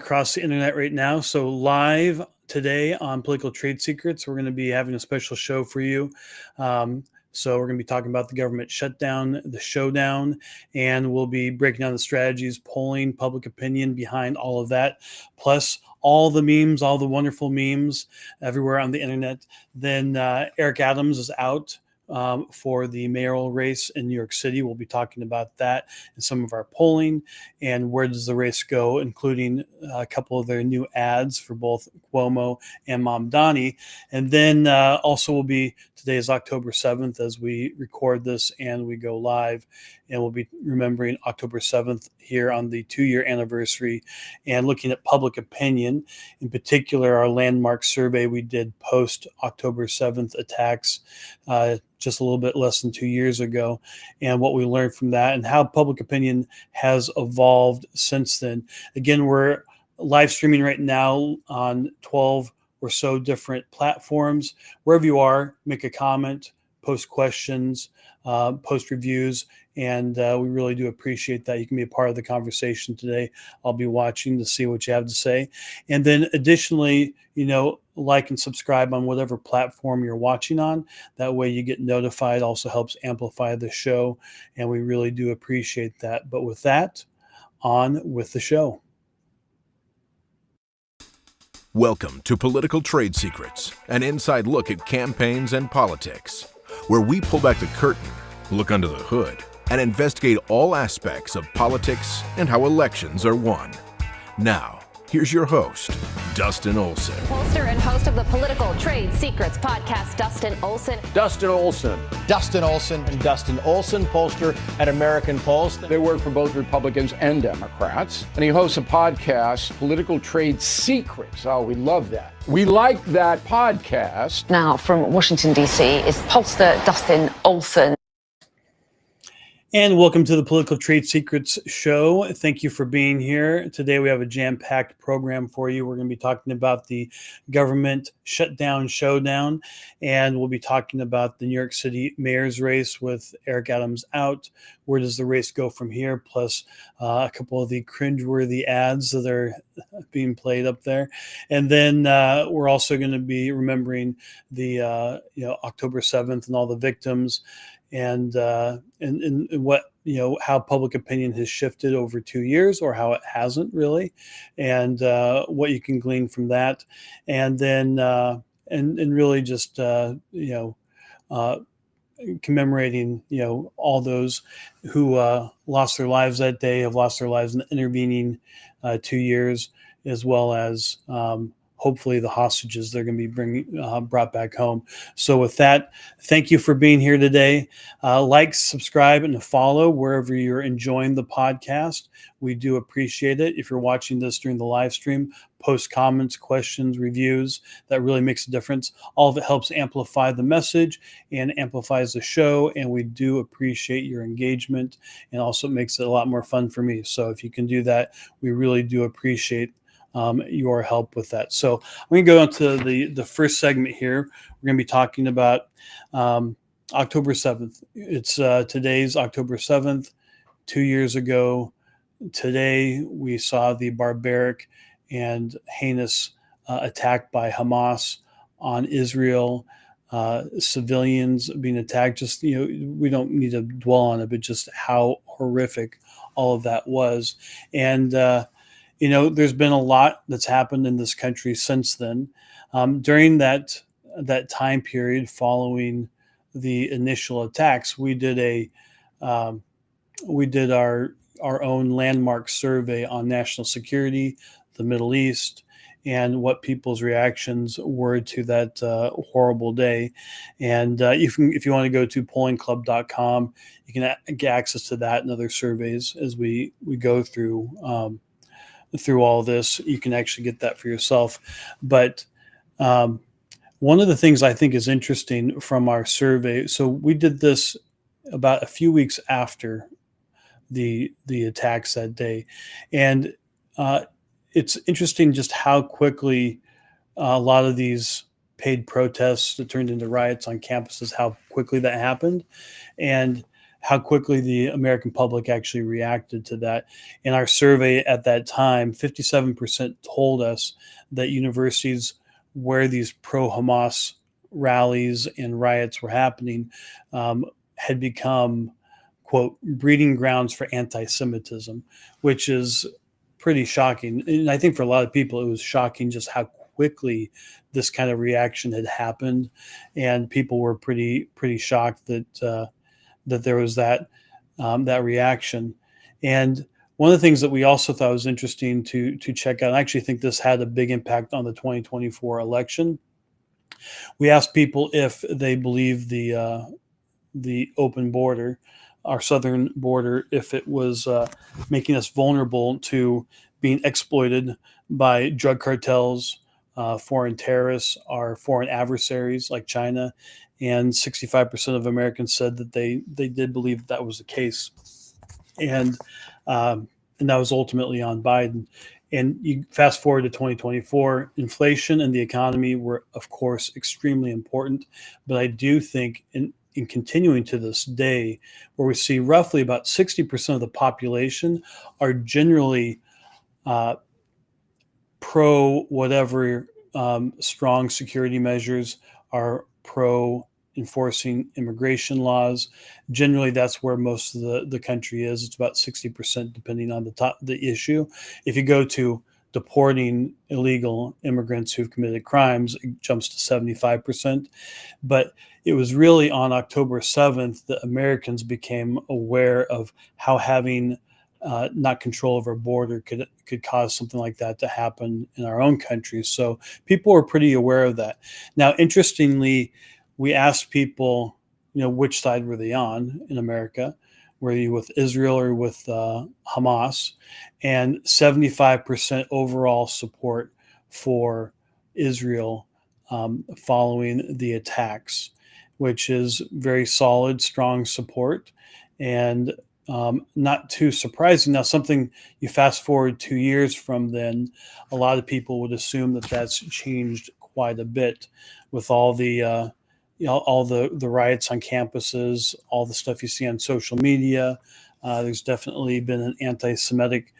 across the internet right now. So live today on Political Trade Secrets, we're going to be having a special show for you. So we're going to be talking about the government shutdown, the showdown, and we'll be breaking down the strategies, polling, public opinion behind all of that, plus all the memes, all the wonderful memes everywhere on the internet. Then Eric Adams is out for the mayoral race in New York City. We'll be talking about that and some of our polling and where does the race go, including a couple of their new ads for both Cuomo and Mamdani. And then also will be, today is October 7th as we record this and we go live, and we'll be remembering October 7th here on the 2-year anniversary and looking at public opinion, in particular our landmark survey we did post October 7th attacks just a little bit less than 2 years ago, and what we learned from that and how public opinion has evolved since then. Again, we're live streaming right now on 12 or so different platforms. Wherever you are, make a comment, post questions, post reviews, and we really do appreciate that. You can be a part of the conversation today. I'll be watching to see what you have to say. And then additionally, like and subscribe on whatever platform you're watching on. That way you get notified. Also helps amplify the show, and we really do appreciate that. But with that, on with the show. Welcome to Political Trade Secrets, an inside look at campaigns and politics, where we pull back the curtain, look under the hood, and investigate all aspects of politics and how elections are won. Now, here's your host, Dustin Olson. Pollster and host of the Political Trade Secrets podcast, Dustin Olson. Dustin Olson. Dustin Olson. And Dustin Olson, pollster at American Polls. They work for both Republicans and Democrats. And he hosts a podcast, Political Trade Secrets. Oh, we love that. We like that podcast. Now, from Washington, D.C., is pollster Dustin Olson. And welcome to the Political Trade Secrets show. Thank you for being here. Today we have a jam-packed program for you. We're going to be talking about the government shutdown showdown, and we'll be talking about the New York City mayor's race with Eric Adams out. Where does the race go from here? Plus a couple of the cringeworthy ads that are being played up there. And then we're also going to be remembering the October 7th and all the victims, and what how public opinion has shifted over 2 years, or how it hasn't really, and what you can glean from that, and then and really just commemorating all those who lost their lives that day, have lost their lives in the intervening 2 years, as well as hopefully the hostages they're going to be brought back home. So with that, thank you for being here today. Like, subscribe, and follow wherever you're enjoying the podcast. We do appreciate it. If you're watching this during the live stream, post comments, questions, reviews. That really makes a difference. All of it helps amplify the message and amplifies the show, and we do appreciate your engagement, and also makes it a lot more fun for me. So if you can do that, we really do appreciate your help with that. So I'm going to go into the first segment here. We're going to be talking about October 7th. It's today's October 7th. 2 years ago today, we saw the barbaric and heinous attack by Hamas on Israel, civilians being attacked. Just, we don't need to dwell on it, but just how horrific all of that was. And, there's been a lot that's happened in this country since then. During that time period following the initial attacks, we did our own landmark survey on national security, the Middle East, and what people's reactions were to that horrible day. And if you want to go to pollingclub.com, you can get access to that and other surveys as we go through all this. You can actually get that for yourself. But one of the things I think is interesting from our survey, so we did this about a few weeks after the attacks that day, and it's interesting just how quickly a lot of these paid protests that turned into riots on campuses, how quickly that happened. And how quickly the American public actually reacted to that. In our survey at that time, 57% told us that universities where these pro-Hamas rallies and riots were happening had become, quote, breeding grounds for anti-Semitism, which is pretty shocking. And I think for a lot of people, it was shocking just how quickly this kind of reaction had happened, and people were pretty shocked that that there was that reaction. And one of the things that we also thought was interesting to check out, I actually think this had a big impact on the 2024 election. We asked people if they believe the open border, our southern border, if it was making us vulnerable to being exploited by drug cartels, foreign terrorists, our foreign adversaries like China. And 65% of Americans said that they did believe that was the case. And that was ultimately on Biden. And you fast forward to 2024, inflation and the economy were, of course, extremely important. But I do think in continuing to this day, where we see roughly about 60% of the population are generally pro whatever strong security measures, are pro enforcing immigration laws. Generally, that's where most of the country is. It's about 60%, depending on the issue. If you go to deporting illegal immigrants who've committed crimes, it jumps to 75%. But it was really on October 7th that Americans became aware of how having not control of our border could cause something like that to happen in our own country. So people were pretty aware of that. Now, interestingly, we asked people, which side were they on in America? Were you with Israel or with Hamas? And 75% overall support for Israel following the attacks, which is very solid, strong support. And not too surprising. Now, something you fast forward 2 years from then, a lot of people would assume that that's changed quite a bit with all the all the riots on campuses, all the stuff you see on social media. There's definitely been an anti-Semitic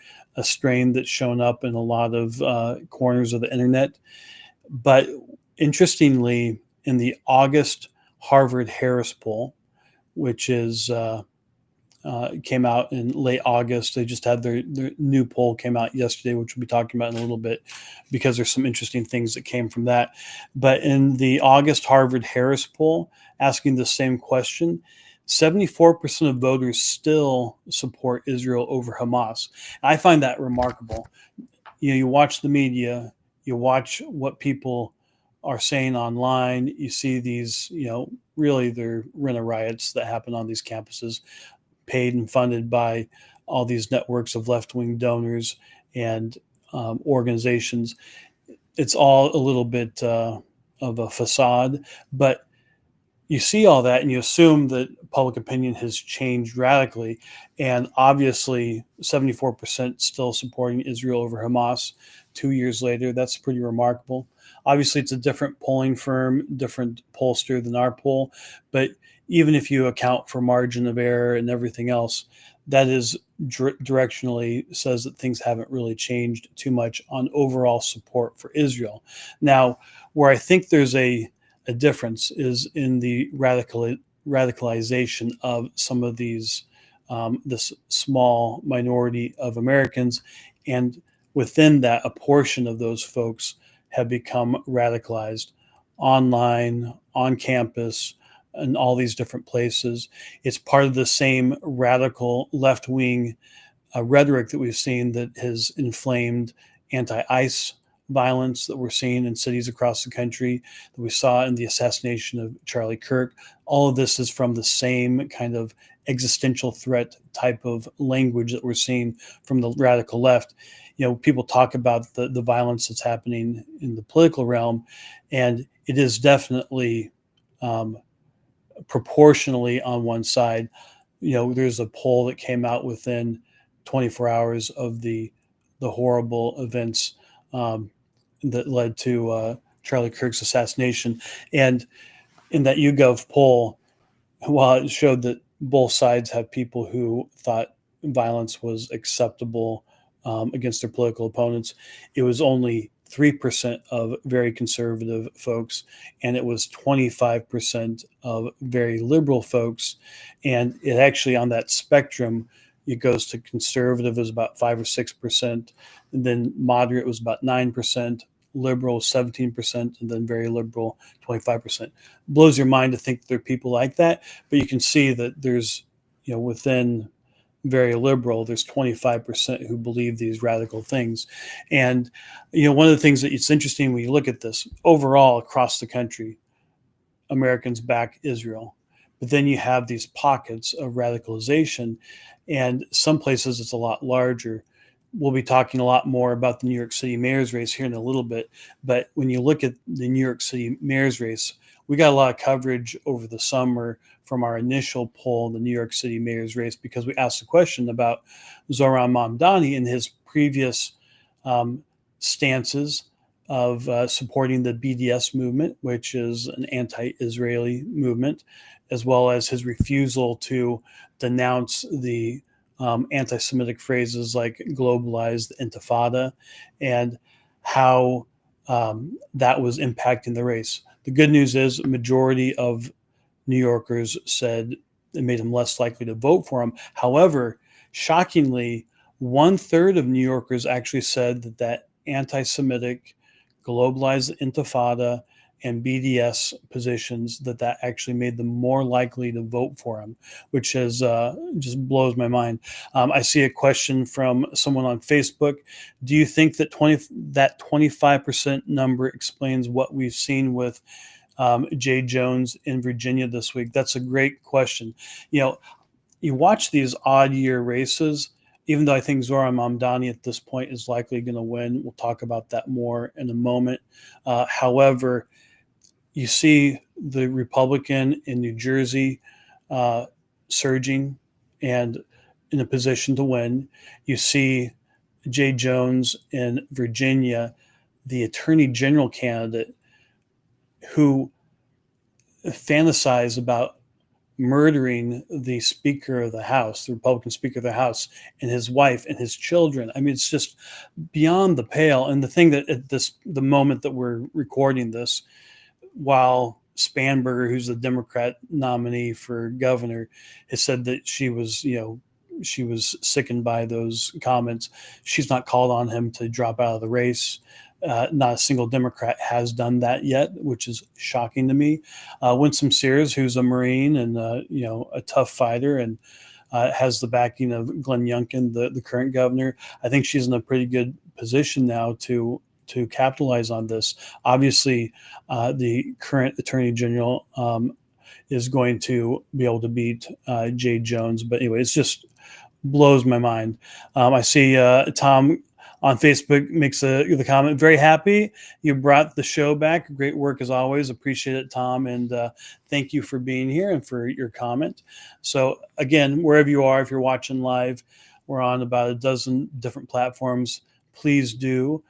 strain that's shown up in a lot of corners of the internet. But interestingly, in the August Harvard-Harris poll, which is came out in late August. They just had their new poll came out yesterday, which we'll be talking about in a little bit, because there's some interesting things that came from that. But in the August Harvard-Harris poll, asking the same question, 74% of voters still support Israel over Hamas. I find that remarkable. You watch the media, you watch what people are saying online, you see these, really they're rent-a-riots that happen on these campuses, paid and funded by all these networks of left-wing donors and organizations. It's all a little bit of a facade, but you see all that and you assume that public opinion has changed radically. And obviously 74% still supporting Israel over Hamas 2 years later. That's pretty remarkable. Obviously, it's a different polling firm, different pollster than our poll, but even if you account for margin of error and everything else, that is directionally says that things haven't really changed too much on overall support for Israel. Now, where I think there's a difference is in the radicalization of some of these, this small minority of Americans. And within that, a portion of those folks have become radicalized online, on campus, in all these different places. It's part of the same radical left-wing rhetoric that we've seen that has inflamed anti-ICE violence that we're seeing in cities across the country, that we saw in the assassination of Charlie Kirk. All of this is from the same kind of existential threat type of language that we're seeing from the radical left. People talk about the violence that's happening in the political realm, and it is definitely proportionally on one side. There's a poll that came out within 24 hours of the horrible events that led to Charlie Kirk's assassination. And in that YouGov poll, while it showed that both sides have people who thought violence was acceptable against their political opponents. It was only 3% of very conservative folks, and it was 25% of very liberal folks. And it actually, on that spectrum, it goes to conservative is about 5 or 6%, and then moderate was about 9%, liberal 17%, and then very liberal 25%. Blows your mind to think there are people like that, but you can see that there's, within very liberal, there's 25% who believe these radical things. And, one of the things that it's interesting when you look at this overall across the country, Americans back Israel. But then you have these pockets of radicalization, and some places it's a lot larger. We'll be talking a lot more about the New York City mayor's race here in a little bit. But when you look at the New York City mayor's race, we got a lot of coverage over the summer from our initial poll, the New York City mayor's race, because we asked a question about Zohran Mamdani and his previous stances of supporting the BDS movement, which is an anti-Israeli movement, as well as his refusal to denounce the anti-Semitic phrases like globalized intifada, and how that was impacting the race. The good news is a majority of New Yorkers said it made them less likely to vote for him. However, shockingly, 1/3 of New Yorkers actually said that anti-Semitic, globalized intifada, and BDS positions, that actually made them more likely to vote for him, which is just blows my mind. I see a question from someone on Facebook. Do you think that 25% number explains what we've seen with Jay Jones in Virginia this week? That's a great question. You watch these odd year races, even though I think Zohran Mamdani at this point is likely going to win. We'll talk about that more in a moment. However, you see the Republican in New Jersey surging and in a position to win. You see Jay Jones in Virginia, the attorney general candidate, who fantasized about murdering the Speaker of the House, the Republican Speaker of the House, and his wife and his children. I mean, it's just beyond the pale. And the thing that at the moment that we're recording this, while Spanberger, who's the Democrat nominee for governor, has said that she was sickened by those comments. She's not called on him to drop out of the race. Not a single Democrat has done that yet, which is shocking to me. Winsome Sears, who's a Marine and a tough fighter, and has the backing of Glenn Youngkin, the current governor. I think she's in a pretty good position now to capitalize on this. Obviously, the current Attorney General is going to be able to beat Jay Jones. But anyway, it's just blows my mind. I see Tom on Facebook makes the comment, very happy you brought the show back. Great work as always. Appreciate it, Tom. And thank you for being here and for your comment. So again, wherever you are, if you're watching live, we're on about a dozen different platforms. Please do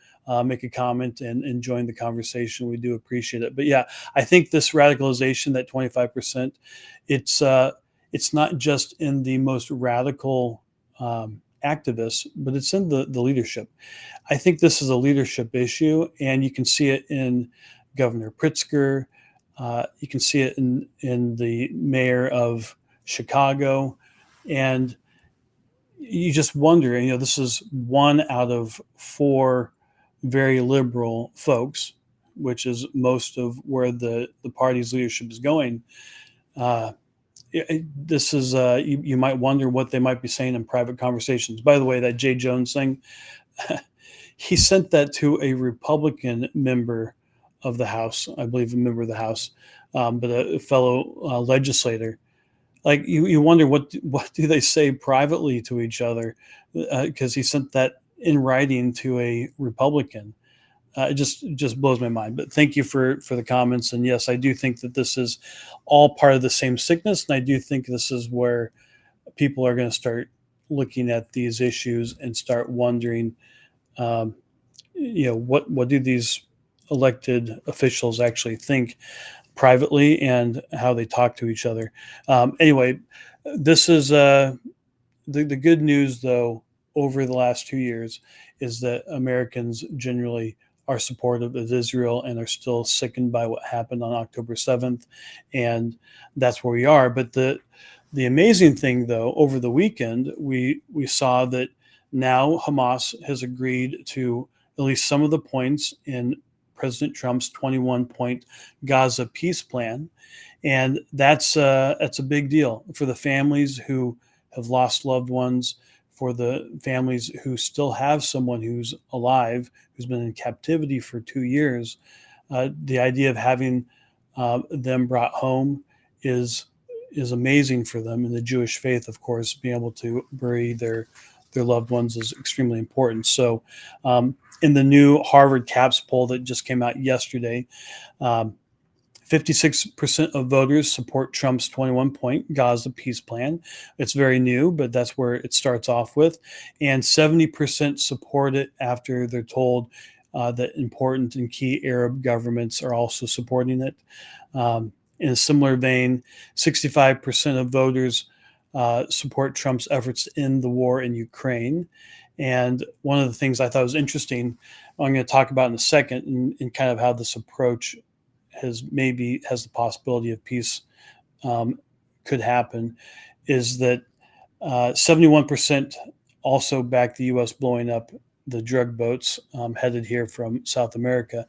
make a comment and join the conversation. We do appreciate it. But yeah, I think this radicalization, that 25%, it's not just in the most radical activists, but it's in the leadership. I think this is a leadership issue, and you can see it in Governor Pritzker. You can see it in the mayor of Chicago, and you just wonder, this is 1 out of 4 very liberal folks, which is most of where the party's leadership is going. This is you might wonder what they might be saying in private conversations. By the way, that Jay Jones thing, he sent that to a Republican member of the House, I believe a member of the House, but a fellow legislator. Like you wonder what do they say privately to each other, because he sent that in writing to a Republican. It just blows my mind. But thank you for the comments. And yes, I do think that this is all part of the same sickness. And I do think this is where people are going to start looking at these issues and start wondering, what do these elected officials actually think privately and how they talk to each other. Anyway, this is the good news, though, over the last 2 years is that Americans generally are supportive of Israel and are still sickened by what happened on October 7th. And that's where we are. But the amazing thing, though, over the weekend, we saw that now Hamas has agreed to at least some of the points in President Trump's 21-point Gaza peace plan. And that's a big deal for the families who have lost loved ones, for the families who still have someone who's alive, who's been in captivity for 2 years. The idea of having them brought home is amazing for them. And the Jewish faith, of course, being able to bury their loved ones is extremely important. So, in the new Harvard CAPS poll that just came out yesterday, 56% of voters support Trump's 21-point Gaza peace plan. It's very new, but that's where it starts off with. And 70% support it after they're told that important and key Arab governments are also supporting it. In a similar vein, 65% of voters support Trump's efforts to end the war in Ukraine. And one of the things I thought was interesting, I'm going to talk about in a second, and kind of how this approach has the possibility of peace could happen, is that 71% also back the U.S. blowing up the drug boats headed here from South America.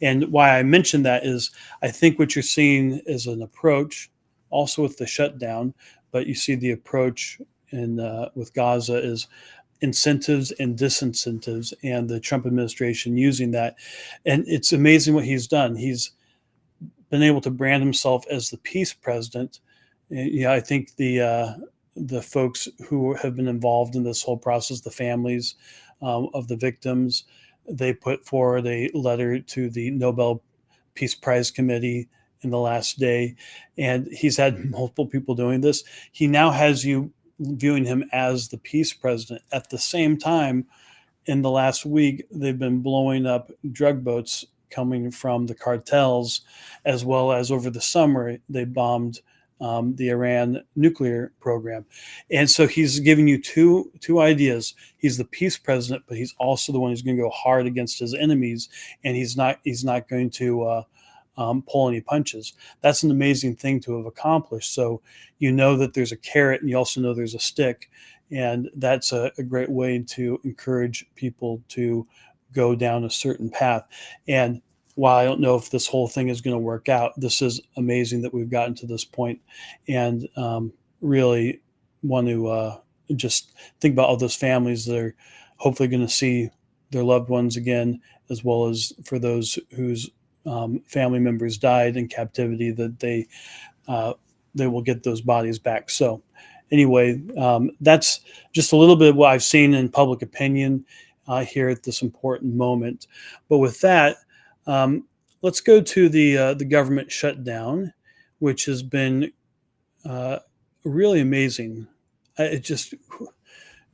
And why I mentioned that is I think what you're seeing is an approach also with the shutdown, but you see the approach with Gaza is incentives and disincentives, and the Trump administration using that. And it's amazing what he's done. He's been able to brand himself as the peace president. I think the folks who have been involved in this whole process, the families of the victims, they put forward a letter to the Nobel Peace Prize Committee in the last day, and he's had multiple people doing this. He now has you viewing him as the peace president. At the same time, in the last week, they've been blowing up drug boats coming from the cartels, as well as over the summer, they bombed the Iran nuclear program. And so he's giving you two ideas. He's the peace president, but he's also the one who's going to go hard against his enemies, and he's not going to pull any punches. That's an amazing thing to have accomplished. So you know that there's a carrot, and you also know there's a stick, and that's a great way to encourage people to go down a certain path. And while I don't know if this whole thing is going to work out, this is amazing that we've gotten to this point, and really want to just think about all those families that are hopefully going to see their loved ones again, as well as for those whose family members died in captivity, that they will get those bodies back. So anyway, that's just a little bit of what I've seen in public opinion here at this important moment. But with that, let's go to the government shutdown, which has been really amazing. It just,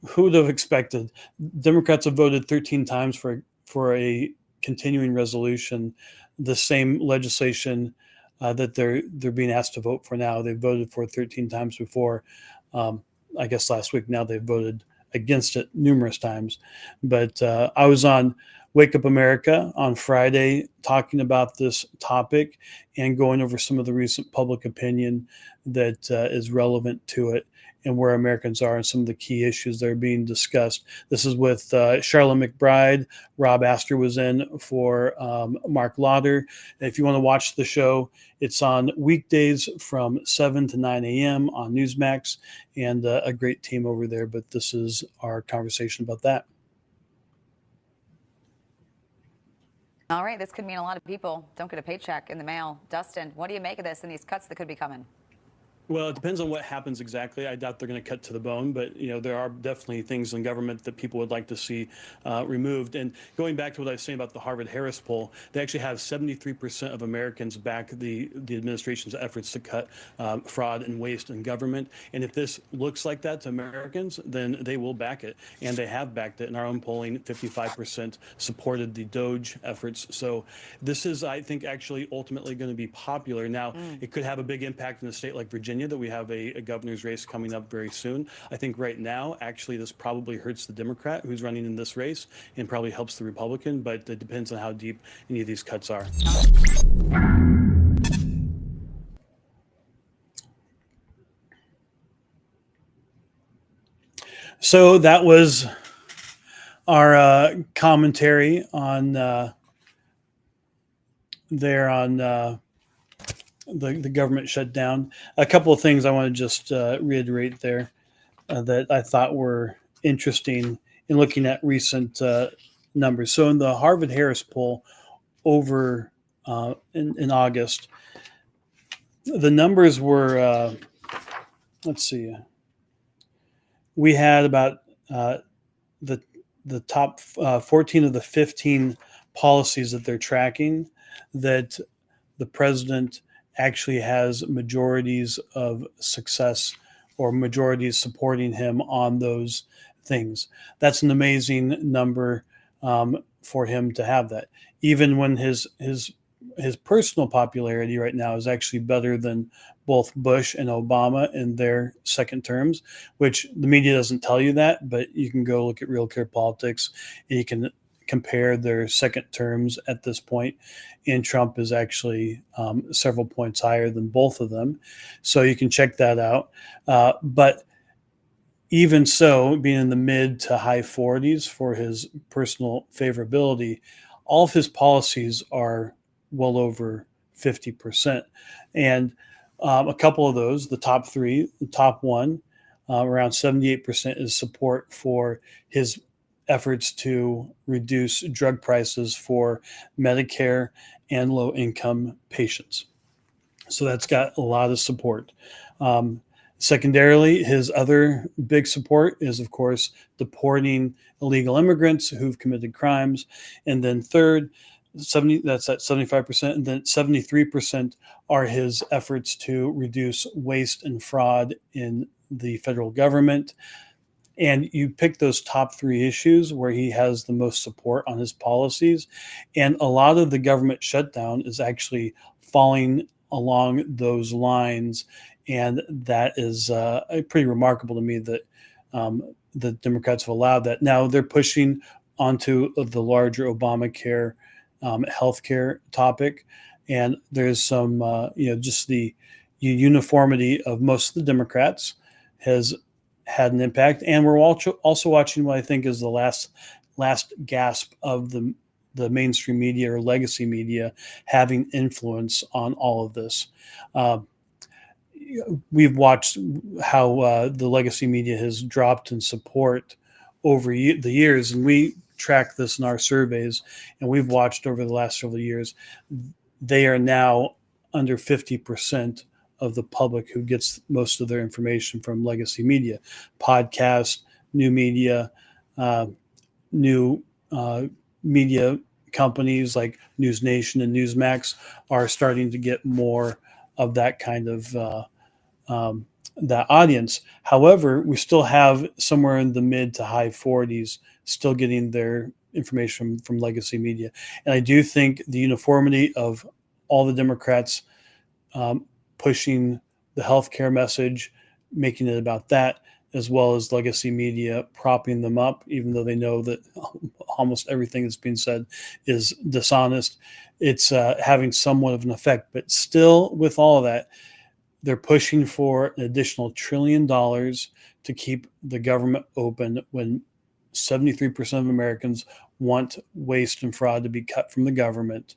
who would have expected? Democrats have voted 13 times for a continuing resolution, the same legislation that they're being asked to vote for now. They voted for 13 times before. I guess last week. Now they've voted against it numerous times. But I was on Wake Up America on Friday talking about this topic and going over some of the recent public opinion that is relevant to it and where Americans are and some of the key issues that are being discussed. This is with Charlotte McBride. Rob Astor was in for Mark Lauder. And if you want to watch the show, it's on weekdays from 7 to 9 a.m. on Newsmax, and a great team over there. But this is our conversation about that. All right, this could mean a lot of people don't get a paycheck in the mail. Dustin, what do you make of this and these cuts that could be coming? Well, it depends on what happens exactly. I doubt they're going to cut to the bone, but there are definitely things in government that people would like to see removed. And going back to what I was saying about the Harvard-Harris poll, they actually have 73% of Americans back the administration's efforts to cut fraud and waste in government. And if this looks like that to Americans, then they will back it, and they have backed it. In our own polling, 55% supported the DOGE efforts. So this is, I think, actually ultimately going to be popular. Now, it could have a big impact in a state like Virginia, Virginia that we have a governor's race coming up very soon. I think right now, actually, this probably hurts the Democrat who's running in this race and probably helps the Republican, but it depends on how deep any of these cuts are. So that was our commentary on the government shutdown. A couple of things I want to just reiterate there that I thought were interesting in looking at recent numbers. So in the Harvard-Harris poll over in August, the numbers were, let's see, we had about the top 14 of the 15 policies that they're tracking that the president actually has majorities of success or majorities supporting him on those things. That's an amazing number for him to have that. Even when his personal popularity right now is actually better than both Bush and Obama in their second terms, which the media doesn't tell you that, but you can go look at Real Clear Politics and you can compare their second terms at this point. And Trump is actually several points higher than both of them. So you can check that out. But even so, being in the mid to high 40s for his personal favorability, all of his policies are well over 50%. And a couple of those, the top three, the top one, around 78% is support for his efforts to reduce drug prices for Medicare and low-income patients. So that's got a lot of support. Secondarily, his other big support is, of course, deporting illegal immigrants who've committed crimes. And then third, that's at 75%, and then 73% are his efforts to reduce waste and fraud in the federal government. And you pick those top three issues where he has the most support on his policies. And a lot of the government shutdown is actually falling along those lines. And that is pretty remarkable to me that the Democrats have allowed that. Now they're pushing onto the larger Obamacare healthcare topic. And there's some, just the uniformity of most of the Democrats has had an impact. And we're also watching what I think is the last gasp of the mainstream media or legacy media having influence on all of this. We've watched how the legacy media has dropped in support over the years, and we track this in our surveys, and we've watched over the last several years. They are now under 50% of the public who gets most of their information from legacy media, podcasts, new media, new media companies like News Nation and Newsmax are starting to get more of that kind of that audience. However, we still have somewhere in the mid to high 40s still getting their information from legacy media. And I do think the uniformity of all the Democrats pushing the healthcare message, making it about that, as well as legacy media propping them up, even though they know that almost everything that's being said is dishonest. It's having somewhat of an effect. But still, with all of that, they're pushing for an additional $1 trillion to keep the government open when 73% of Americans want waste and fraud to be cut from the government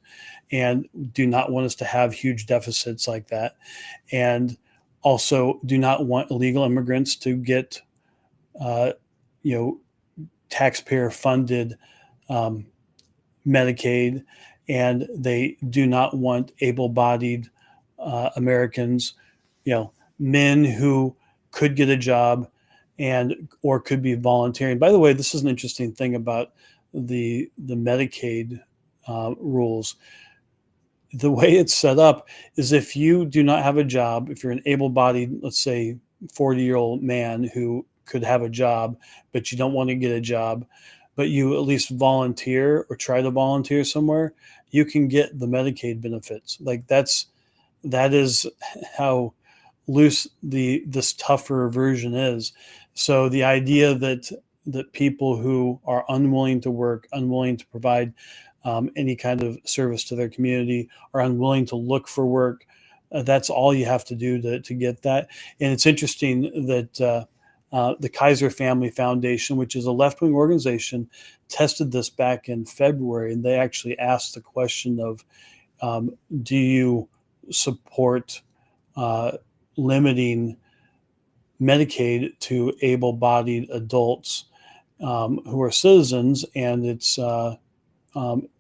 and do not want us to have huge deficits like that. And also do not want illegal immigrants to get, taxpayer funded Medicaid. And they do not want able-bodied Americans, men who could get a job or could be volunteering. By the way, this is an interesting thing about the Medicaid rules. The way it's set up is if you do not have a job, if you're an able-bodied, let's say 40-year-old man who could have a job, but you don't want to get a job, but you at least volunteer or try to volunteer somewhere, you can get the Medicaid benefits. Like that is how loose this tougher version is. So the idea that people who are unwilling to work, unwilling to provide any kind of service to their community, are unwilling to look for work, that's all you have to do to get that. And it's interesting that the Kaiser Family Foundation, which is a left-wing organization, tested this back in February, and they actually asked the question of, do you support limiting Medicaid to able-bodied adults who are citizens? And it's around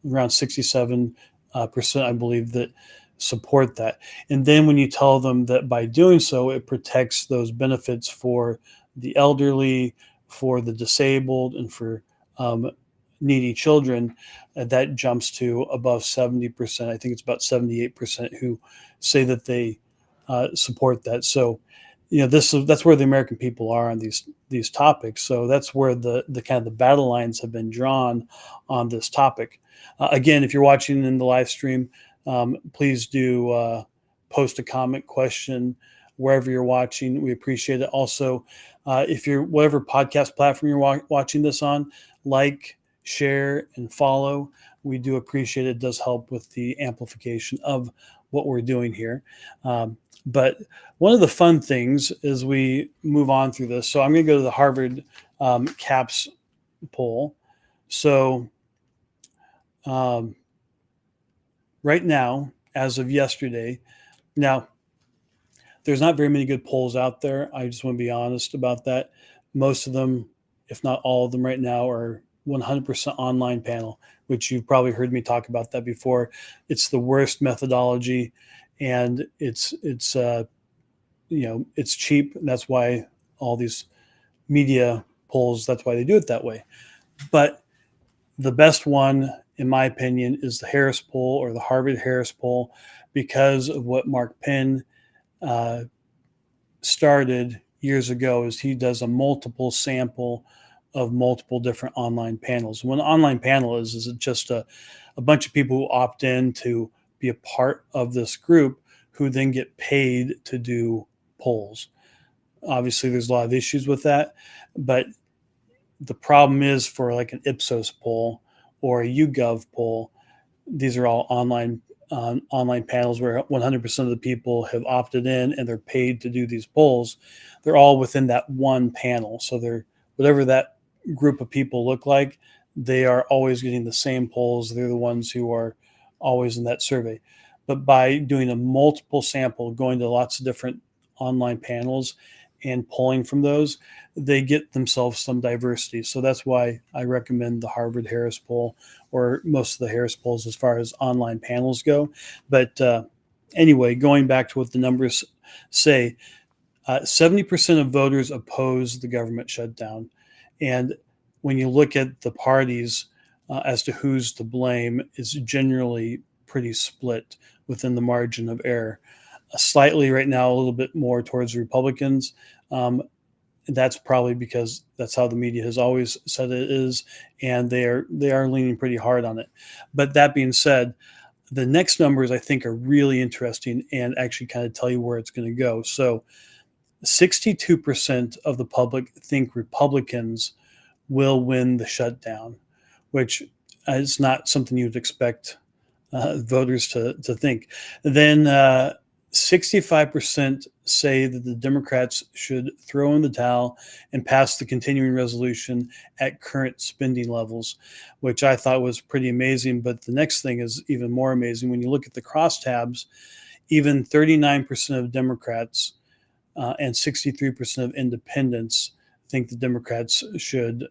67%, I believe, that support that. And then when you tell them that by doing so, it protects those benefits for the elderly, for the disabled, and for needy children, that jumps to above 70%. I think it's about 78% who say that they support that. So, that's where the American people are on these topics. So that's where the kind of the battle lines have been drawn on this topic. Again, if you're watching in the live stream, please do post a comment, question wherever you're watching. We appreciate it. Also, if you're whatever podcast platform you're watching this on, like, share, and follow. We do appreciate it. It does help with the amplification of what we're doing here. But one of the fun things as we move on through this, so I'm going to go to the Harvard CAPS poll. So right now, as of yesterday, now there's not very many good polls out there. I just want to be honest about that. Most of them, if not all of them right now, are 100% online panel, which you've probably heard me talk about that before. It's the worst methodology, and it's cheap. And that's why all these media polls, that's why they do it that way. But the best one, in my opinion, is the Harris poll, or the Harvard Harris poll, because of what Mark Penn started years ago. Is he does a multiple sample of multiple different online panels. What an online panel is it just a bunch of people who opt in to be a part of this group, who then get paid to do polls. Obviously, there's a lot of issues with that, but the problem is, for like an Ipsos poll or a YouGov poll, these are all online panels where 100% of the people have opted in and they're paid to do these polls. They're all within that one panel. So they're, whatever that group of people look like, they are always getting the same polls. They're the ones who are always in that survey. But by doing a multiple sample, going to lots of different online panels and pulling from those, they get themselves some diversity. So that's why I recommend the Harvard Harris poll, or most of the Harris polls as far as online panels go. But anyway, going back to what the numbers say, 70% of voters oppose the government shutdown. And when you look at the parties as to who's to blame, it's generally pretty split within the margin of error. Slightly right now, a little bit more towards Republicans. That's probably because that's how the media has always said it is, and they are leaning pretty hard on it. But that being said, the next numbers I think are really interesting and actually kind of tell you where it's going to go. So 62% of the public think Republicans will win the shutdown, which is not something you'd expect voters to think. Then 65% say that the Democrats should throw in the towel and pass the continuing resolution at current spending levels, which I thought was pretty amazing. But the next thing is even more amazing. When you look at the crosstabs, even 39% of Democrats and 63% of independents think the Democrats should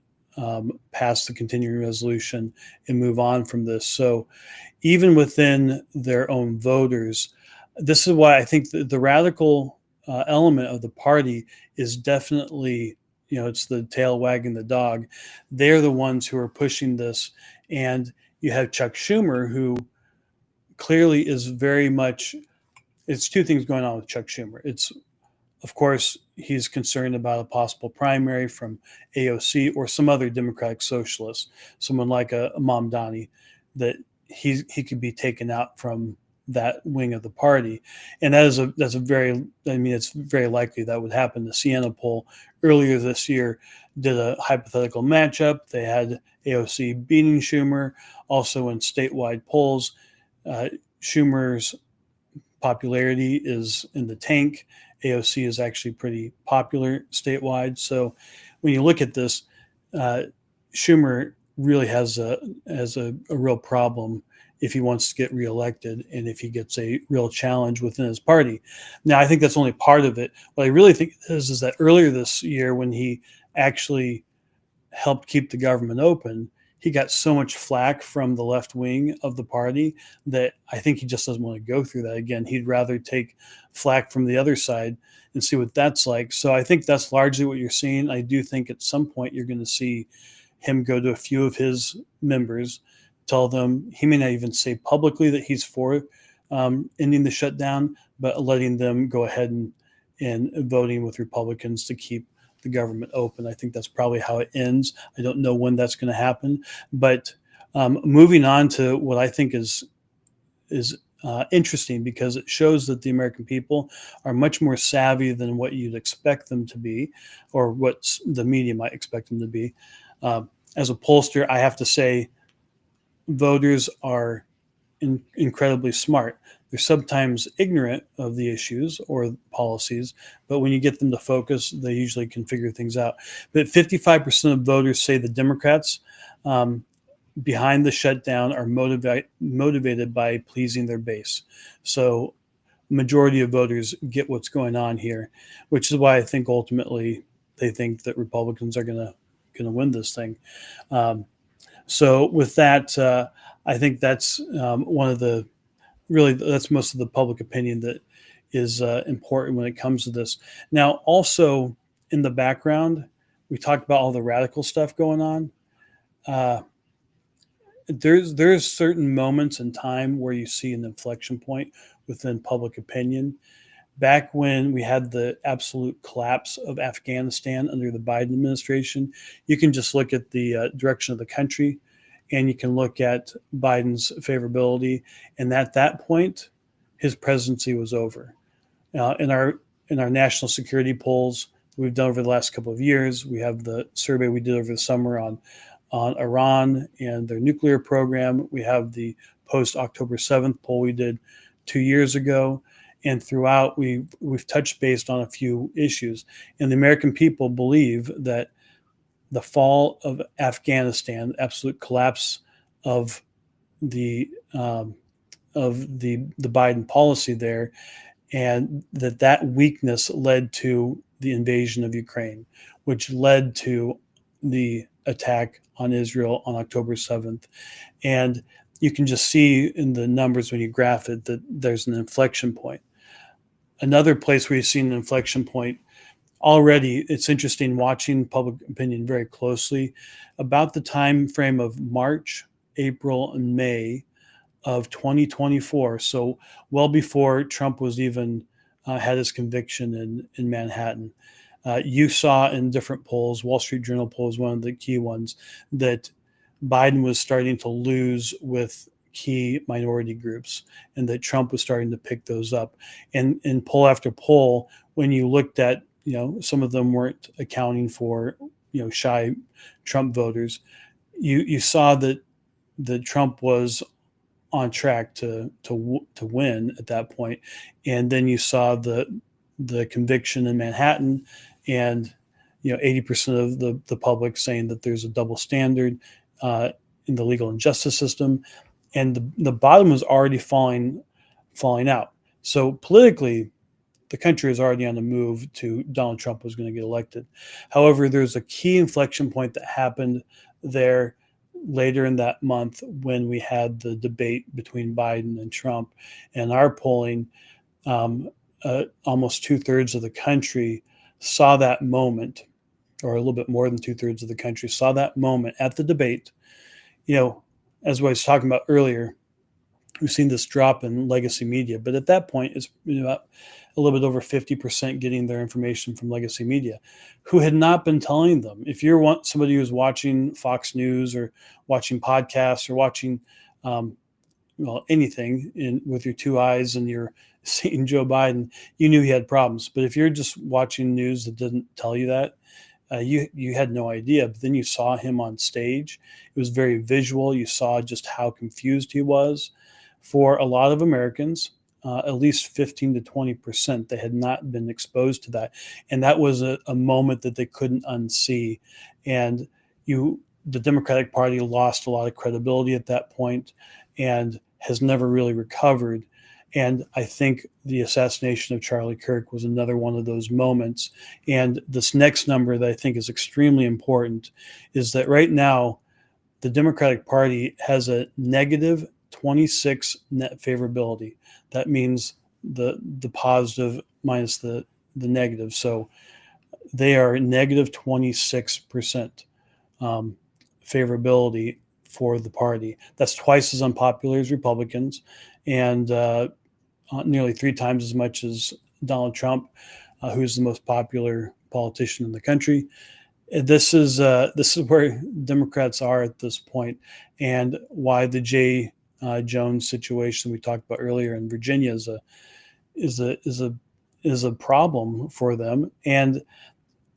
pass the continuing resolution and move on from this. So even within their own voters, this is why I think the radical element of the party is definitely, it's the tail wagging the dog. They're the ones who are pushing this. And you have Chuck Schumer, who clearly is very much, it's two things going on with Chuck Schumer. It's, of course, he's concerned about a possible primary from AOC or some other Democratic socialist, someone like a Mamdani, that he could be taken out from that wing of the party. And that's a very, I mean, it's very likely that would happen. The Siena poll earlier this year did a hypothetical matchup. They had AOC beating Schumer. Also in statewide polls, Schumer's popularity is in the tank. AOC is actually pretty popular statewide. So when you look at this, Schumer really has a real problem if he wants to get reelected and if he gets a real challenge within his party. Now, I think that's only part of it. What I really think is that earlier this year, when he actually helped keep the government open, he got so much flack from the left wing of the party that I think he just doesn't want to go through that again. He'd rather take flack from the other side and see what that's like. So I think that's largely what you're seeing. I do think at some point you're going to see him go to a few of his members, tell them, he may not even say publicly that he's for ending the shutdown, but letting them go ahead and voting with Republicans to keep the government open. I think that's probably how it ends. I don't know when that's going to happen, but moving on to what I think is interesting, because it shows that the American people are much more savvy than what you'd expect them to be, or what the media might expect them to be. As a pollster, I have to say, voters are incredibly smart. They're sometimes ignorant of the issues or policies, but when you get them to focus, they usually can figure things out. But 55% of voters say the Democrats behind the shutdown are motivated by pleasing their base. So majority of voters get what's going on here, which is why I think ultimately they think that Republicans are going to win this thing. So with that, I think that's one of the that's most of the public opinion that is important when it comes to this. Now, also in the background, we talked about all the radical stuff going on. There's certain moments in time where you see an inflection point within public opinion. Back when we had the absolute collapse of Afghanistan under the Biden administration, you can just look at the direction of the country, and you can look at Biden's favorability. And at that point, his presidency was over. In our national security polls we've done over the last couple of years, we have the survey we did over the summer on Iran and their nuclear program. We have the post-October 7th poll we did 2 years ago. And throughout, we've touched based on a few issues. And the American people believe that the fall of Afghanistan, the absolute collapse of the Biden policy there, and that weakness led to the invasion of Ukraine, which led to the attack on Israel on October 7th. And you can just see in the numbers when you graph it that there's an inflection point. Another place where you've seen an inflection point already, it's interesting watching public opinion very closely. About the time frame of March, April, and May of 2024, so well before Trump was even had his conviction in Manhattan, you saw in different polls, Wall Street Journal poll is one of the key ones, that Biden was starting to lose with key minority groups, and that Trump was starting to pick those up. And in poll after poll, when you looked at, some of them weren't accounting for, shy Trump voters, you saw that Trump was on track to win at that point. And then you saw the conviction in Manhattan, and 80% of the public saying that there's a double standard in the legal and justice system, and the bottom was already falling out. So politically, the country is already on the move to Donald Trump was going to get elected. However, there's a key inflection point that happened there later in that month when we had the debate between Biden and Trump. And our polling, almost 2/3 of the country saw that moment, or a little bit more than 2/3 of the country saw that moment at the debate. As I was talking about earlier, we've seen this drop in legacy media, but at that point, it's about a little bit over 50% getting their information from legacy media, who had not been telling them. If you're somebody who's watching Fox News or watching podcasts or watching anything with your two eyes and you're seeing Joe Biden, you knew he had problems. But if you're just watching news that didn't tell you that, you had no idea. But then you saw him on stage. It was very visual. You saw just how confused he was. For a lot of Americans, at least 15 to 20%, they had not been exposed to that. And that was a moment that they couldn't unsee. And the Democratic Party lost a lot of credibility at that point and has never really recovered. And I think the assassination of Charlie Kirk was another one of those moments. And this next number that I think is extremely important is that right now, the Democratic Party has a negative 26 net favorability. That means the positive minus the negative. So they are negative 26% favorability for the party. That's twice as unpopular as Republicans, and nearly 3 times as much as Donald Trump, who's the most popular politician in the country. This is where Democrats are at this point, and why the J. Jones situation we talked about earlier in Virginia is a problem for them. And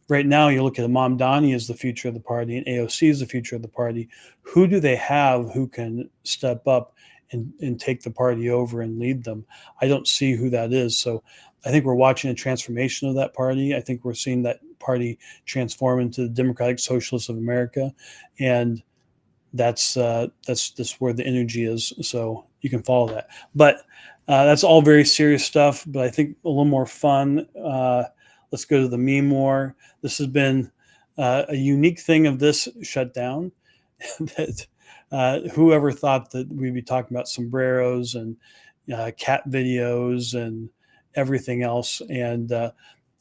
right now, you look at Mamdani as the future of the party, and AOC is the future of the party. Who do they have who can step up and take the party over and lead them? I don't see who that is. So I think we're watching a transformation of that party. I think we're seeing that party transform into the Democratic Socialists of America, and that's where the energy is. So you can follow that. But that's all very serious stuff. But I think a little more fun. Let's go to the meme war. This has been a unique thing of this shutdown. That whoever thought that we'd be talking about sombreros and cat videos and everything else. And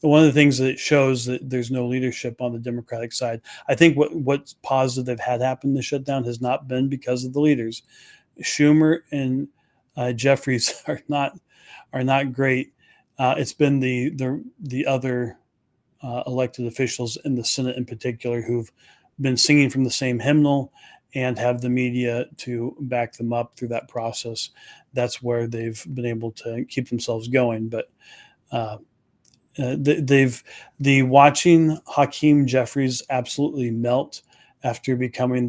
one of the things that it shows that there's no leadership on the Democratic side. I think what's positive they've had happen in the shutdown has not been because of the leaders. Schumer and Jeffries are not great. It's been the other elected officials in the Senate in particular who've been singing from the same hymnal and have the media to back them up through that process. That's where they've been able to keep themselves going. But the watching Hakeem Jeffries absolutely melt after becoming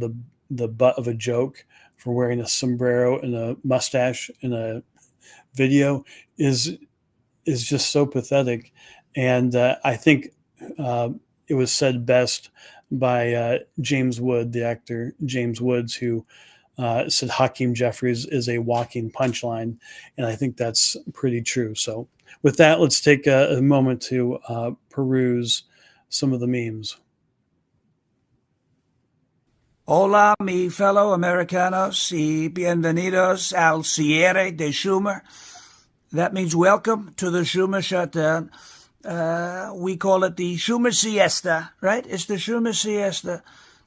the butt of a joke for wearing a sombrero and a mustache in a video is just so pathetic. And I think it was said best by James Wood, the actor James Woods, who said Hakeem Jeffries is a walking punchline. And I think that's pretty true. So with that, let's take a moment to peruse some of the memes. Hola, mi fellow Americanos, y bienvenidos al cierre de Schumer. That means welcome to the Schumer shutdown. We call it the Schumer siesta, right? It's the Schumer siesta.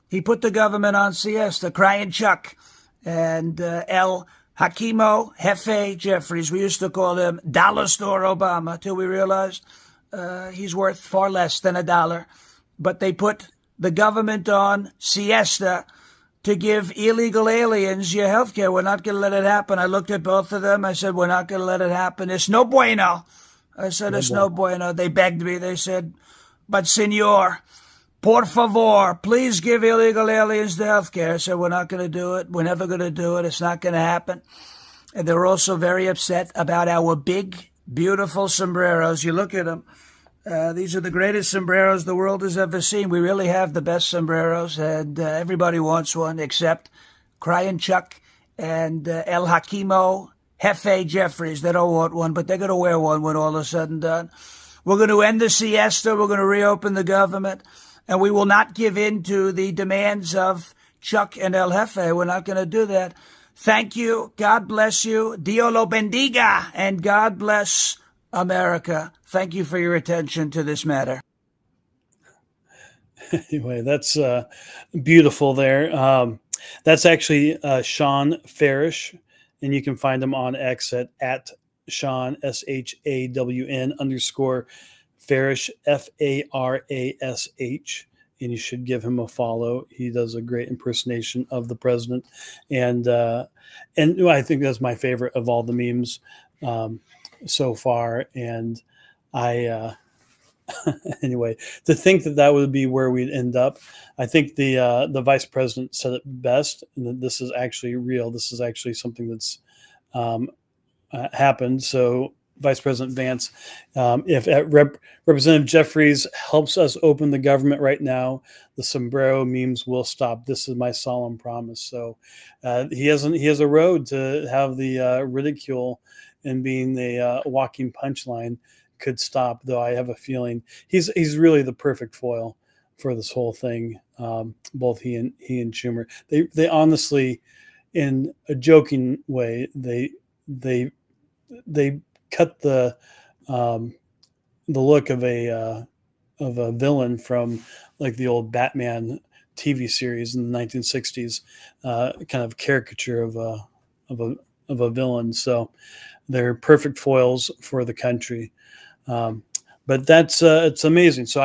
He put the government on siesta, crying Chuck. And El Hakimo Jefe Jeffries, we used to call him Dollar Store Obama, till we realized he's worth far less than $1. But they put the government on siesta to give illegal aliens your health care. We're not going to let it happen. I looked at both of them. I said, we're not going to let it happen. It's no bueno. I said, it's no bueno. They begged me. They said, but senor, por favor, please give illegal aliens the health care. I said, we're not going to do it. We're never going to do it. It's not going to happen. And they were also very upset about our big, beautiful sombreros. You look at them. These are the greatest sombreros the world has ever seen. We really have the best sombreros, and everybody wants one except Crying Chuck and El Hakimo Jefe Jeffries. They don't want one, but they're going to wear one when all is said and done. We're going to end the siesta. We're going to reopen the government, and we will not give in to the demands of Chuck and El Jefe. We're not going to do that. Thank you. God bless you. Dio lo bendiga, and God bless America. Thank you for your attention to this matter. Anyway, that's beautiful there. That's actually Sean Farish, and you can find him on X at Sean, SHAWN _ Farish, FARASH. and you should give him a follow. He does a great impersonation of the president, and I think that's my favorite of all the memes so far. And I anyway, to think that that would be where we'd end up, I think the vice president said it best, and that this is actually real. This is actually something that's happened. So, Vice President Vance, if Representative Jeffries helps us open the government right now, the sombrero memes will stop. This is my solemn promise. So, he has a road to have the ridicule and being the walking punchline could stop. Though I have a feeling he's really the perfect foil for this whole thing. Both he and Schumer, they honestly, in a joking way, they cut the look of a villain from like the old Batman TV series in the 1960s, kind of caricature of a villain. So they're perfect foils for the country. But that's it's amazing. So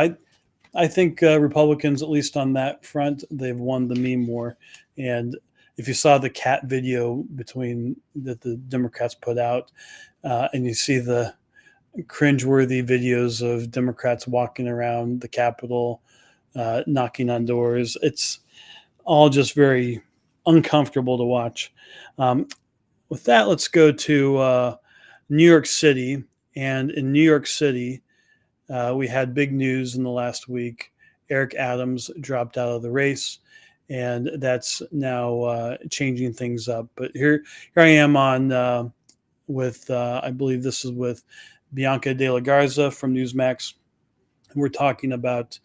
I think Republicans, at least on that front, they've won the meme war. And if you saw the cat video that the Democrats put out, and you see the cringeworthy videos of Democrats walking around the Capitol, knocking on doors, it's all just very uncomfortable to watch. With that, let's go to New York City. And in New York City, we had big news in the last week. Eric Adams dropped out of the race, and that's now changing things up. But here I am on with I believe this is with Bianca De La Garza from Newsmax. We're talking about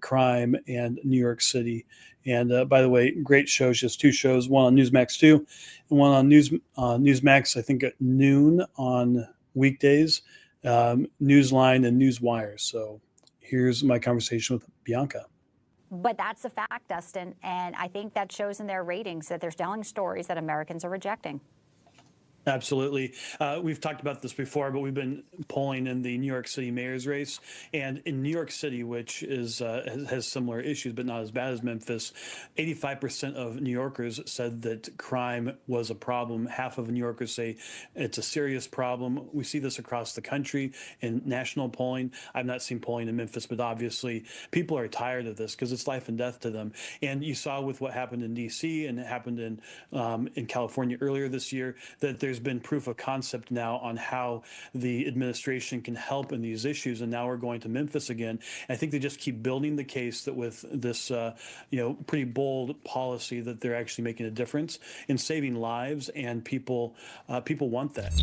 crime and New York City. And by the way, great show. She has two shows, one on Newsmax 2 and one on Newsmax, I think at noon on weekdays, Newsline and Newswire. So here's my conversation with Bianca. But that's a fact, Dustin, and I think that shows in their ratings that they're telling stories that Americans are rejecting. Absolutely. We've talked about this before, but we've been polling in the New York City mayor's race. And in New York City, which is has similar issues, but not as bad as Memphis, 85% of New Yorkers said that crime was a problem. Half of New Yorkers say it's a serious problem. We see this across the country in national polling. I've not seen polling in Memphis, but obviously people are tired of this because it's life and death to them. And you saw with what happened in D.C. and it happened in California earlier this year that there's been proof of concept now on how the administration can help in these issues, and now we're going to Memphis again. And I think they just keep building the case that with this, pretty bold policy that they're actually making a difference in saving lives, and people want that.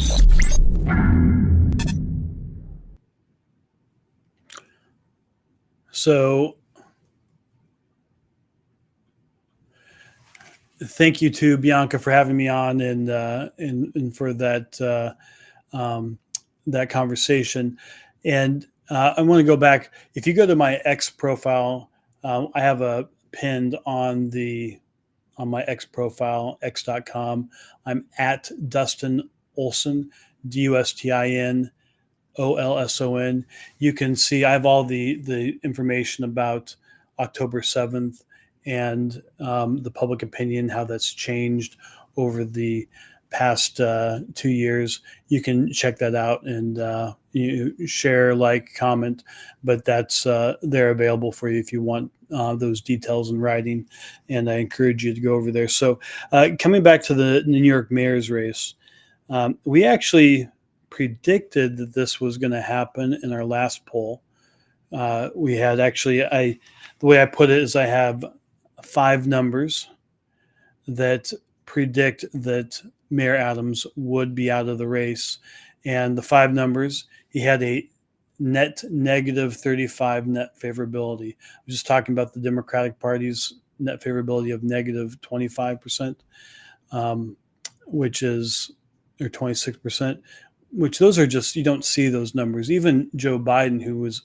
So thank you to Bianca for having me on and for that that conversation. And I want to go back. If you go to my X profile, I have a pinned on my X profile, x.com. I'm at Dustin Olson, DUSTIN OLSON. You can see I have all the information about October 7th and the public opinion, how that's changed over the past 2 years. You can check that out and you share, like, comment, but that's they're available for you if you want those details in writing, and I encourage you to go over there. So coming back to the New York mayor's race, we actually predicted that this was going to happen in our last poll. We had actually, the way I put it is I have 5 numbers that predict that Mayor Adams would be out of the race. And the 5 numbers, he had a net negative 35 net favorability. I was just talking about the Democratic Party's net favorability of negative 25%, which is, or 26%, which those are just, you don't see those numbers. Even Joe Biden, who was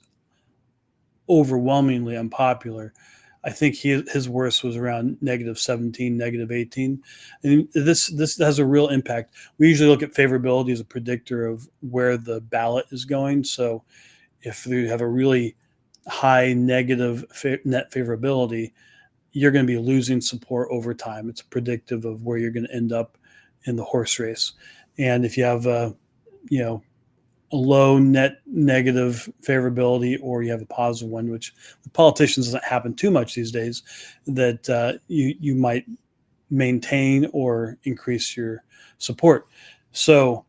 overwhelmingly unpopular, I think his worst was around negative 17, negative 18. And this has a real impact. We usually look at favorability as a predictor of where the ballot is going. So if you have a really high negative net favorability, you're going to be losing support over time. It's predictive of where you're going to end up in the horse race. And if you have a low net negative favorability, or you have a positive one, which with politicians doesn't happen too much these days, that you might maintain or increase your support. So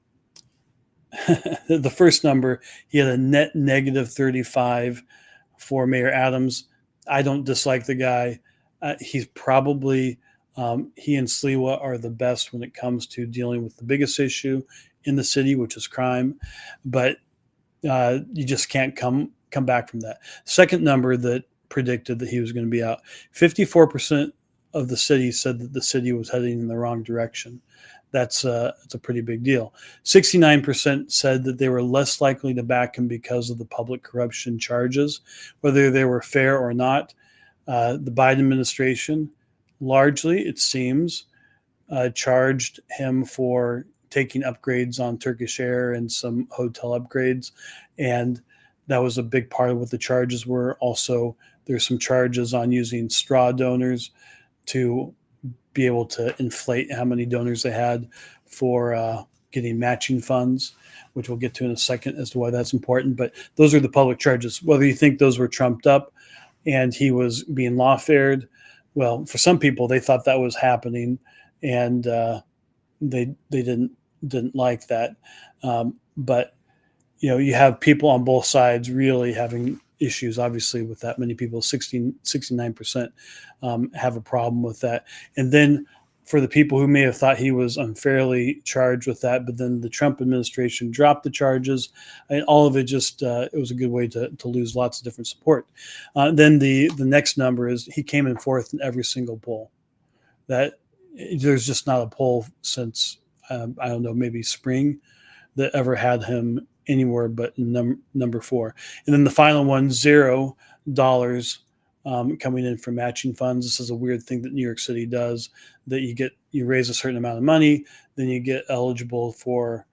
the first number, he had a net negative 35 for Mayor Adams. I don't dislike the guy. He's probably, he and Sliwa are the best when it comes to dealing with the biggest issue in the city, which is crime. But you just can't come back from that. Second number that predicted that he was going to be out, 54% of the city said that the city was heading in the wrong direction. That's a pretty big deal. 69% said that they were less likely to back him because of the public corruption charges, whether they were fair or not. The Biden administration, largely, it seems, charged him for taking upgrades on Turkish Air and some hotel upgrades. And that was a big part of what the charges were. Also, there's some charges on using straw donors to be able to inflate how many donors they had for getting matching funds, which we'll get to in a second as to why that's important. But those are the public charges. Whether you think those were trumped up and he was being lawfared, well, for some people, they thought that was happening, and they didn't like that. But you have people on both sides really having issues, obviously, with that many people. 69% have a problem with that. And then for the people who may have thought he was unfairly charged with that, but then the Trump administration dropped the charges, and all of it just, it was a good way to lose lots of different support. Then the next number is he came in fourth in every single poll. That there's just not a poll since, I don't know, maybe spring, that ever had him anywhere but number 4. And then the final one, $0 coming in from matching funds. This is a weird thing that New York City does, that you raise a certain amount of money, then you get eligible for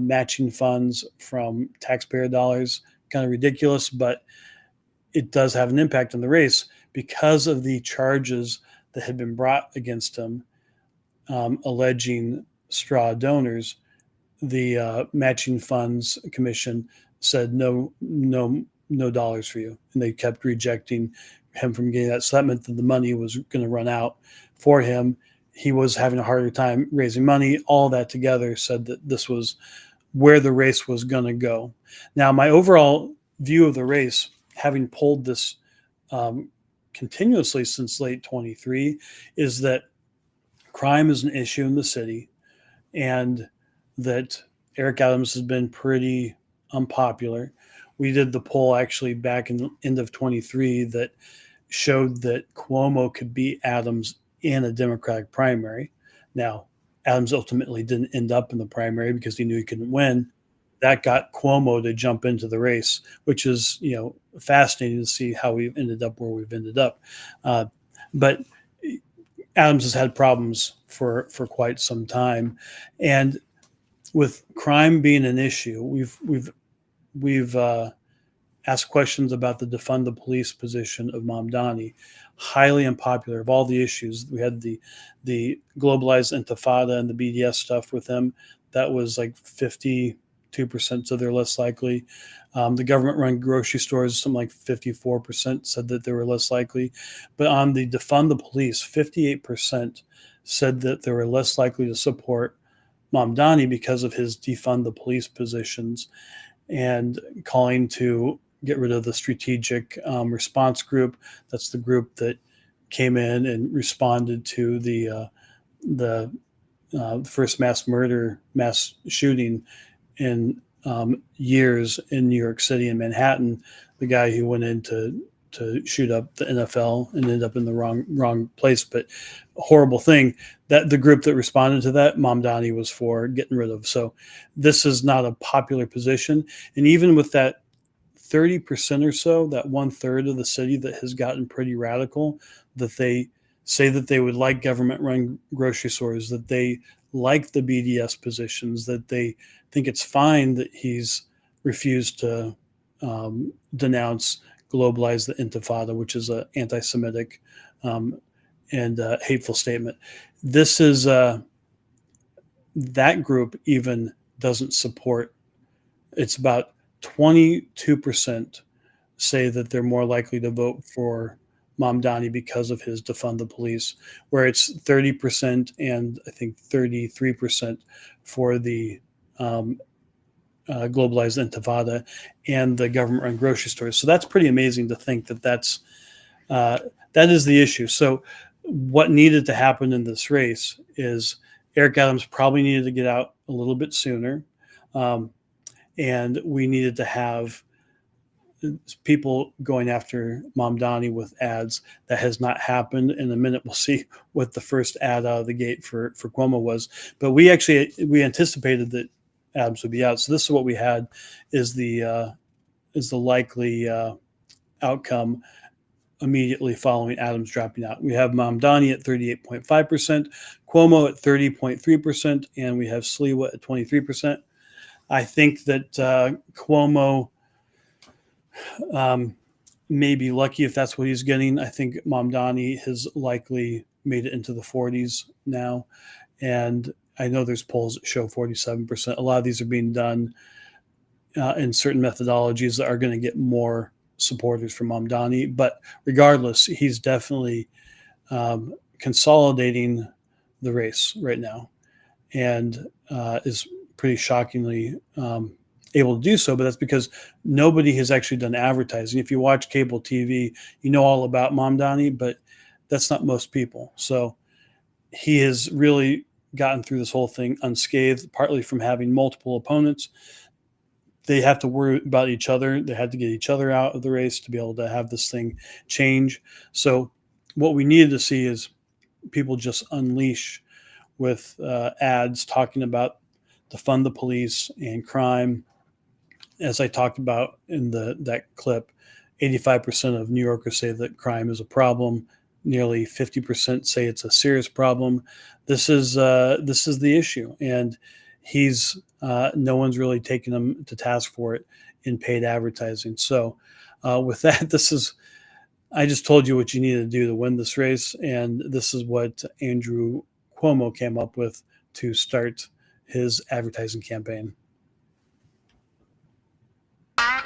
matching funds from taxpayer dollars. Kind of ridiculous, but it does have an impact on the race because of the charges that had been brought against him, alleging straw donors. The matching funds commission said no dollars for you, and they kept rejecting him from getting that. So that meant that the money was going to run out for him. He was having a harder time raising money. All that together said that this was where the race was going to go. Now, my overall view of the race, having polled this continuously since late 23, is that crime is an issue in the city, and that Eric Adams has been pretty unpopular. We did the poll actually back in the end of 23 that showed that Cuomo could beat Adams in a Democratic primary. Now, Adams ultimately didn't end up in the primary because he knew he couldn't win. That got Cuomo to jump into the race, which is, fascinating to see how we've ended up where we've ended up. But Adams has had problems for quite some time, and with crime being an issue, we've asked questions about the defund the police position of Mamdani. Highly unpopular. Of all the issues, we had the globalized intifada and the BDS stuff with him. That was like 52%, so they're less likely. The government-run grocery stores, something like 54% said that they were less likely. But on the defund the police, 58% said that they were less likely to support Mamdani because of his defund the police positions, and calling to get rid of the strategic response group. That's the group that came in and responded to the first mass shooting in years in New York City and Manhattan. The guy who went in to shoot up the NFL and ended up in the wrong place, but a horrible thing. That the group that responded to that, Mamdani was for getting rid of. So this is not a popular position. And even with that 30% or so, that 1/3 of the city that has gotten pretty radical, that they say that they would like government-run grocery stores, that they like the BDS positions, that they think it's fine that he's refused to denounce globalize the Intifada, which is an anti-Semitic and hateful statement. This is that group even doesn't support. It's about 22% say that they're more likely to vote for Mamdani because of his defund the police, where it's 30% and I think 33% for the globalized Intifada and the government-run grocery stores. So that's pretty amazing to think that that is the issue. So what needed to happen in this race is Eric Adams probably needed to get out a little bit sooner, and we needed to have people going after Mamdani with ads. That has not happened. In a minute, we'll see what the first ad out of the gate for Cuomo was. But we anticipated that Adams would be out. So this is what we had is the likely outcome immediately following Adams dropping out. We have Mamdani at 38.5%, Cuomo at 30.3%, and we have Sliwa at 23%. I think that Cuomo may be lucky if that's what he's getting. I think Mamdani has likely made it into the 40s now. And I know there's polls that show 47%. A lot of these are being done in certain methodologies that are going to get more supporters from Mamdani. But regardless, he's definitely consolidating the race right now and is pretty shockingly able to do so. But that's because nobody has actually done advertising. If you watch cable TV, you know all about Mamdani, but that's not most people. So he has really gotten through this whole thing unscathed, partly from having multiple opponents. They have to worry about each other. They had to get each other out of the race to be able to have this thing change. So what we needed to see is people just unleash with ads talking about defund the police and crime. As I talked about in that clip, 85% of New Yorkers say that crime is a problem. Nearly 50% say it's a serious problem. This is the issue, and he's no one's really taken him to task for it in paid advertising. So with that, I just told you what you needed to do to win this race, and this is what Andrew Cuomo came up with to start his advertising campaign.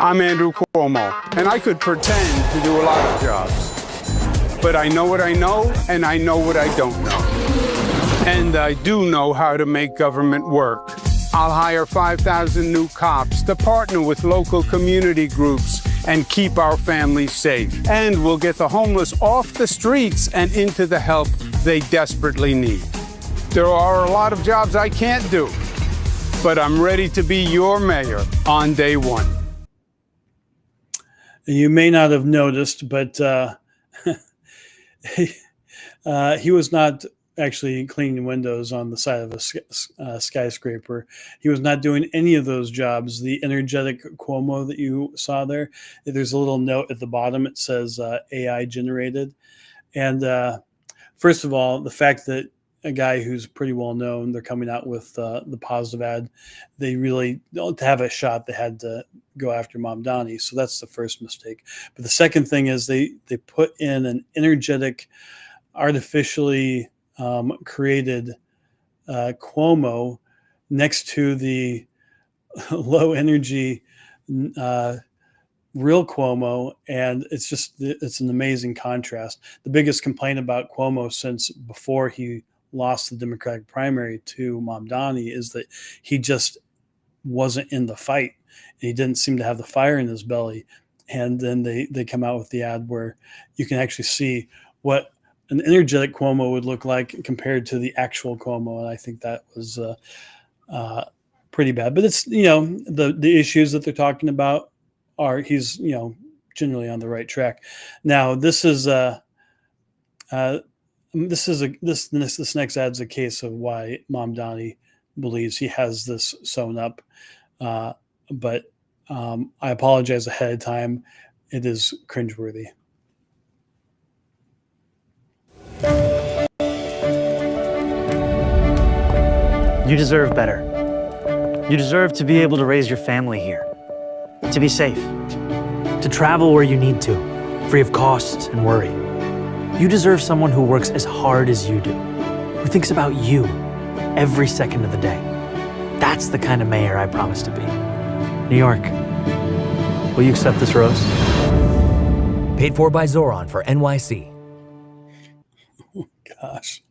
I'm Andrew Cuomo, and I could pretend to do a lot of jobs. But I know what I know, and I know what I don't know. And I do know how to make government work. I'll hire 5,000 new cops to partner with local community groups and keep our families safe. And we'll get the homeless off the streets and into the help they desperately need. There are a lot of jobs I can't do, but I'm ready to be your mayor on day one. You may not have noticed, but he was not actually cleaning windows on the side of a skyscraper. He was not doing any of those jobs. The energetic Cuomo that you saw there's a little note at the bottom. It says AI generated. And first of all, the fact that a guy who's pretty well known, they're coming out with the positive ad. They really, to have a shot, they had to go after Mamdani. So that's the first mistake. But the second thing is they put in an energetic, artificially created Cuomo next to the low energy real Cuomo, and it's an amazing contrast. The biggest complaint about Cuomo since before he lost the Democratic primary to Mamdani is that he just wasn't in the fight. He didn't seem to have the fire in his belly. And then they come out with the ad where you can actually see what an energetic Cuomo would look like compared to the actual Cuomo. And I think that was pretty bad. But it's, the issues that they're talking about he's generally on the right track. Now, this next ad's a case of why Mamdani believes he has this sewn up. But I apologize ahead of time. It is cringeworthy. You deserve better. You deserve to be able to raise your family here, to be safe. to travel where you need to, free of costs and worry. You deserve someone who works as hard as you do, who thinks about you every second of the day. That's the kind of mayor I promise to be. New York, will you accept this rose? Paid for by Zoran for NYC. Gosh.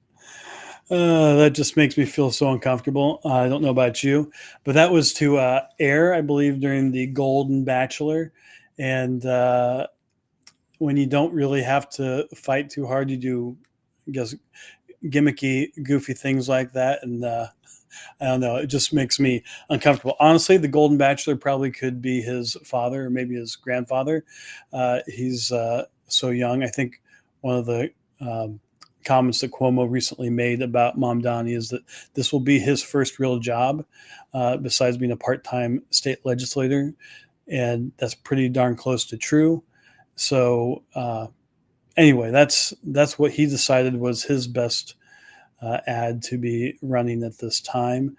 That just makes me feel so uncomfortable. I don't know about you, but that was to air, I believe, during the Golden Bachelor. And when you don't really have to fight too hard, you do, I guess, gimmicky, goofy things like that. And I don't know, it just makes me uncomfortable. Honestly, the Golden Bachelor probably could be his father or maybe his grandfather. He's so young. I think one of the comments that Cuomo recently made about Mamdani is that this will be his first real job besides being a part-time state legislator. And that's pretty darn close to true. So anyway, that's what he decided was his best ad to be running at this time.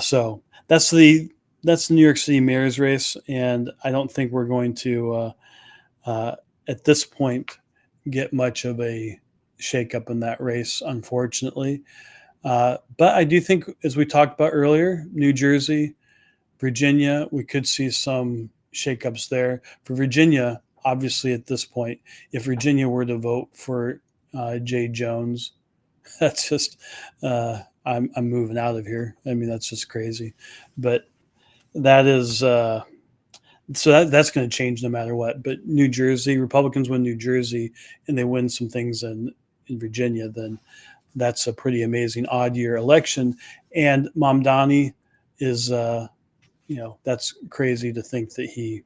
So that's the New York City mayor's race. And I don't think we're going to, at this point, get much of a shakeup in that race, unfortunately. But I do think, as we talked about earlier, New Jersey, Virginia, we could see some shakeups there. For Virginia, obviously, at this point, if Virginia were to vote for Jay Jones, that's just I'm moving out of here. I mean, that's just crazy. But that is so that's going to change no matter what. But New Jersey, Republicans win New Jersey, and they win some things in Virginia, then that's a pretty amazing odd year election. And Mamdani is, that's crazy to think that he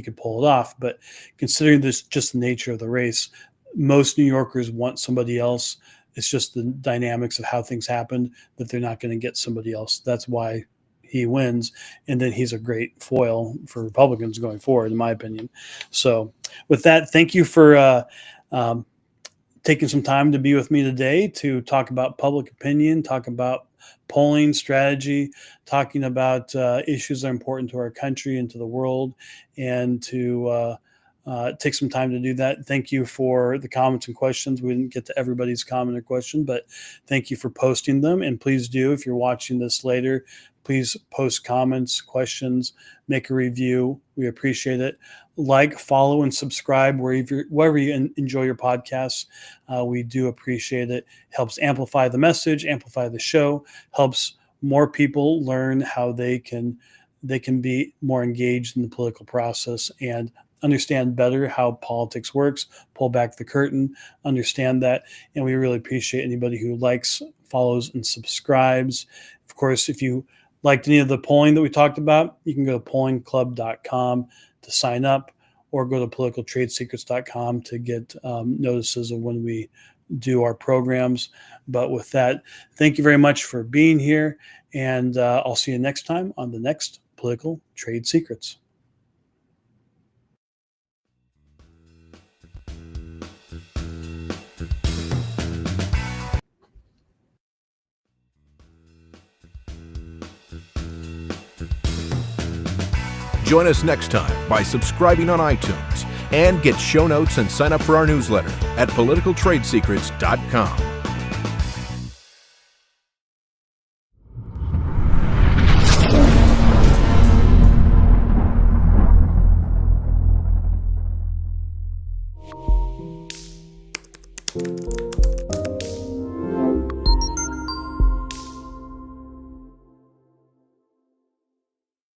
could pull it off. But considering this just the nature of the race, most New Yorkers want somebody else. It's just the dynamics of how things happened that they're not going to get somebody else. That's why he wins. And then he's a great foil for Republicans going forward, in my opinion. So with that, thank you for taking some time to be with me today to talk about public opinion, talk about polling strategy, talking about issues that are important to our country and to the world, and to take some time to do that. Thank you for the comments and questions. We didn't get to everybody's comment or question, but thank you for posting them. And please do, if you're watching this later, please post comments, questions, make a review. We appreciate it. Like, follow, and subscribe wherever you enjoy your podcasts. We do appreciate it. Helps amplify the message, amplify the show, helps more people learn how they can be more engaged in the political process and understand better how politics works, pull back the curtain, understand that. And we really appreciate anybody who likes, follows, and subscribes. Of course, if you liked any of the polling that we talked about, you can go to pollingclub.com to sign up, or go to politicaltradesecrets.com to get notices of when we do our programs. But with that, thank you very much for being here, and I'll see you next time on the next Political Trade Secrets. Join us next time by subscribing on iTunes and get show notes and sign up for our newsletter at politicaltradesecrets.com.